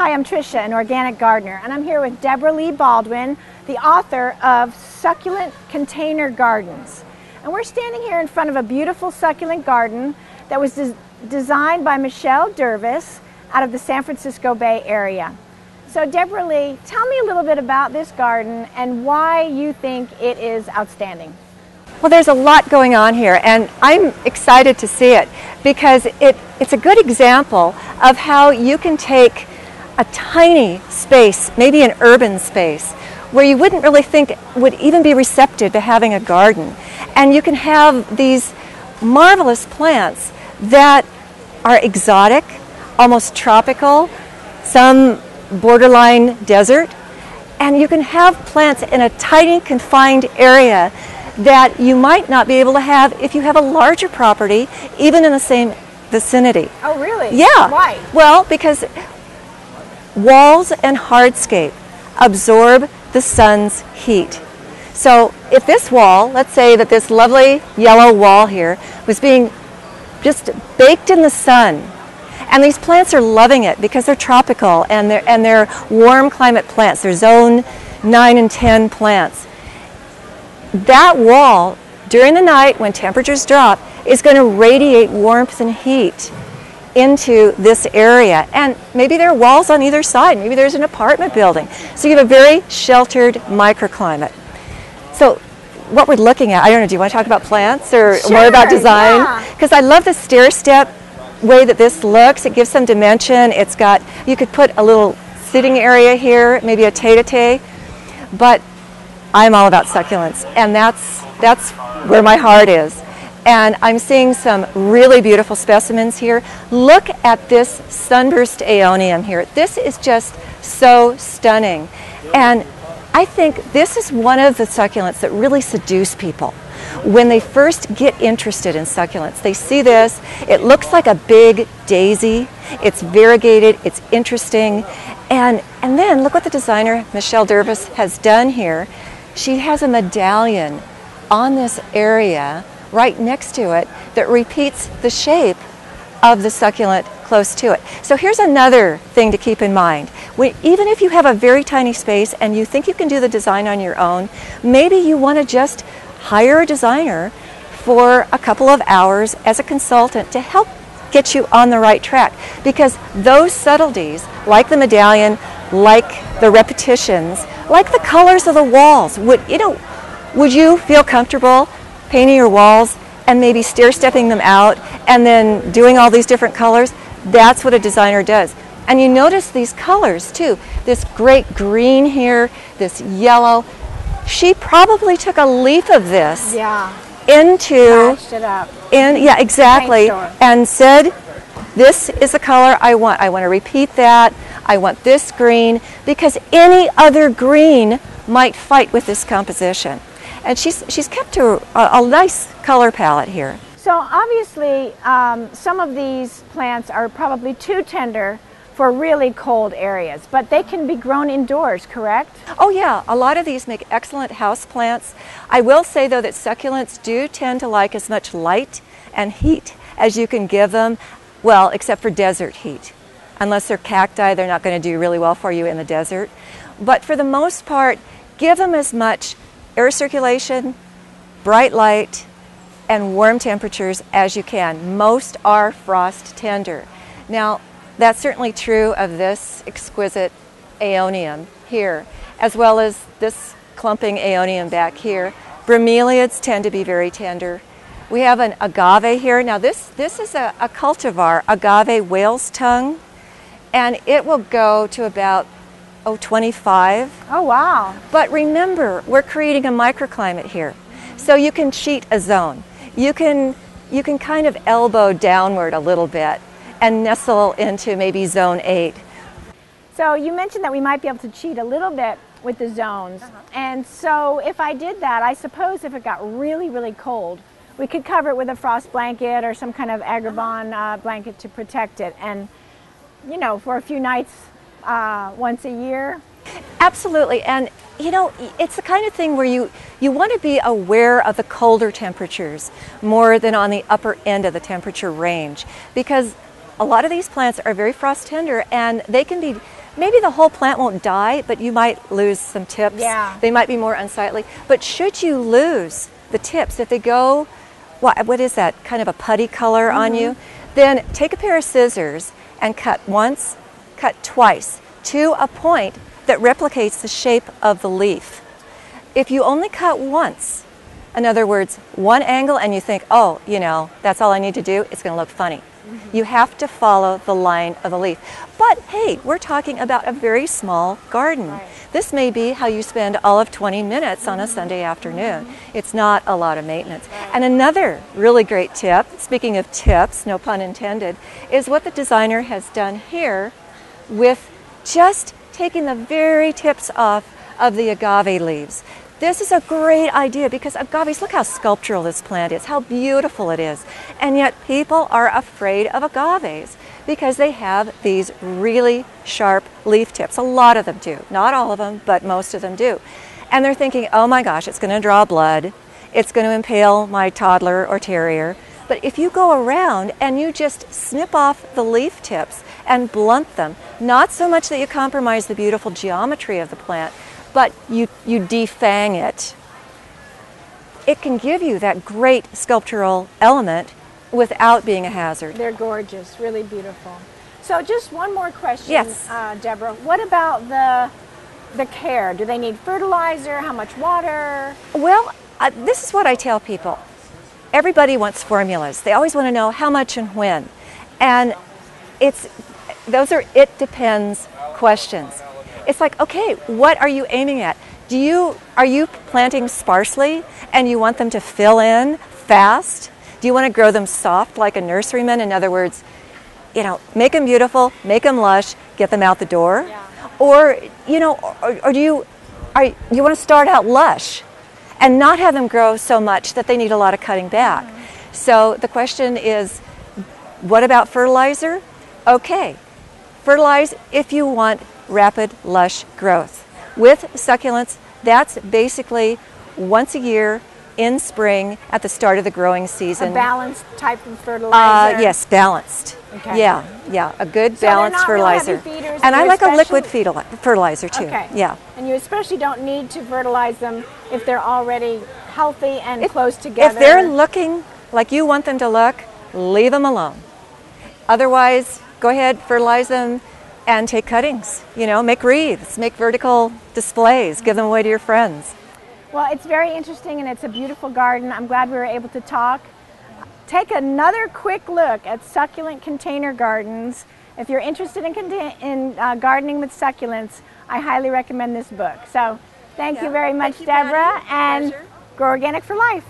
Hi, I'm Tricia, an organic gardener, and I'm here with Debra Lee Baldwin, the author of Succulent Container Gardens. And we're standing here in front of a beautiful succulent garden that was designed by Michelle Derviss out of the San Francisco Bay Area. So Debra Lee, tell me a little bit about this garden and why you think it is outstanding. Well, there's a lot going on here, and I'm excited to see it because it's a good example of how you can take a tiny space, maybe an urban space, where you wouldn't really think would even be receptive to having a garden. And you can have these marvelous plants that are exotic, almost tropical, some borderline desert. And you can have plants in a tiny confined area that you might not be able to have if you have a larger property, even in the same vicinity. Oh, really? Yeah. Why? Well, because walls and hardscape absorb the sun's heat. So if this wall, let's say that this lovely yellow wall here was being just baked in the sun, and these plants are loving it because they're tropical and they're warm climate plants. They're zone 9 and 10 plants. That wall, during the night when temperatures drop, is going to radiate warmth and heat into this area. And maybe there are walls on either side. Maybe there's an apartment building. So you have a very sheltered microclimate. So what we're looking at, I don't know, do you want to talk about plants or Sure, more about design? yeah. Because I love the stair-step way that this looks. It gives some dimension. It's got, you could put a little sitting area here, maybe a tete-a-tete. But I'm all about succulents, and that's where my heart is. And I'm seeing some really beautiful specimens here. Look at this sunburst aeonium here. This is just so stunning. And I think this is one of the succulents that really seduce people. When they first get interested in succulents, they see this. It looks like a big daisy. It's variegated, it's interesting. And then look what the designer, Michelle Derviss, has done here. She has a medallion on this area right next to it that repeats the shape of the succulent close to it. So here's another thing to keep in mind. Even if you have a very tiny space and you think you can do the design on your own, maybe you want to just hire a designer for a couple of hours as a consultant to help get you on the right track. Because those subtleties, like the medallion, like the repetitions, like the colors of the walls, would you feel comfortable painting your walls and maybe stair-stepping them out and then doing all these different colors? That's what a designer does. And you notice these colors too. This great green here, this yellow. She probably took a leaf of this into Patched it up. yeah, exactly, and said, this is the color I want. I want to repeat that. I want this green, because any other green might fight with this composition. And she's kept to a nice color palette here. So obviously, some of these plants are probably too tender for really cold areas, but they can be grown indoors, correct? Oh yeah, a lot of these make excellent house plants. I will say though that succulents do tend to like as much light and heat as you can give them, well, except for desert heat. Unless they're cacti, they're not going to do really well for you in the desert. But for the most part, give them as much air circulation, bright light, and warm temperatures as you can. Most are frost tender. Now, that's certainly true of this exquisite aeonium here, as well as this clumping aeonium back here. Bromeliads tend to be very tender. We have an agave here. Now this is a cultivar, agave whale's tongue, and it will go to about 25. Oh, wow. But remember, we're creating a microclimate here. So you can cheat a zone. You can kind of elbow downward a little bit and nestle into maybe zone 8. So you mentioned that we might be able to cheat a little bit with the zones. And so if I did that, I suppose if it got really, really cold, we could cover it with a frost blanket or some kind of agrabah blanket to protect it. And, you know, for a few nights once a year. Absolutely. And you know, it's the kind of thing where you want to be aware of the colder temperatures more than on the upper end of the temperature range, because a lot of these plants are very frost tender and they can be maybe the whole plant won't die, but you might lose some tips. Yeah. They might be more unsightly. But should you lose the tips, if they go, what is that, kind of a putty color on you, then take a pair of scissors and cut once, cut twice, to a point that replicates the shape of the leaf. If you only cut once, in other words, one angle, and you think, oh, you know, that's all I need to do, it's going to look funny. You have to follow the line of the leaf. But hey, we're talking about a very small garden. Right. This may be how you spend all of 20 minutes on a Sunday afternoon. It's not a lot of maintenance. And another really great tip, speaking of tips, no pun intended, is what the designer has done here with just taking the very tips off of the agave leaves. This is a great idea because agaves, look how sculptural this plant is, how beautiful it is. And yet people are afraid of agaves because they have these really sharp leaf tips. A lot of them do. Not all of them, but most of them do. And they're thinking, oh my gosh, it's going to draw blood. It's going to impale my toddler or terrier. But if you go around and you just snip off the leaf tips and blunt them, not so much that you compromise the beautiful geometry of the plant, but you defang it, it can give you that great sculptural element without being a hazard. They're gorgeous, really beautiful. So just one more question, Yes. Deborah. What about the care? Do they need fertilizer? How much water? Well, this is what I tell people. Everybody wants formulas. They always want to know how much and when. And those are it depends questions. It's like, okay, what are you aiming at? Are you planting sparsely and you want them to fill in fast? Do you want to grow them soft like a nurseryman? In other words, you know, make them beautiful, make them lush, get them out the door? Yeah. Or, you know, or do you want to start out lush and not have them grow so much that they need a lot of cutting back? So the question is, what about fertilizer? Okay, fertilize if you want rapid, lush growth. With succulents, that's basically once a year in spring at the start of the growing season. A balanced type of fertilizer? Yes, balanced. Okay. Yeah, a good So balanced they're not fertilizer. Real heavy feeders, And I they're like a liquid special- fertilizer too. Okay. Yeah. And you especially don't need to fertilize them if they're already healthy and close together. If they're looking like you want them to look, leave them alone. Otherwise, go ahead, fertilize them and take cuttings. You know, make wreaths, make vertical displays, give them away to your friends. Well, it's very interesting and it's a beautiful garden. I'm glad we were able to talk. Take another quick look at succulent container gardens. If you're interested in gardening with succulents, I highly recommend this book. So thank you very much, Thank you, Deborah, Patty. and Pleasure. Grow Organic for Life.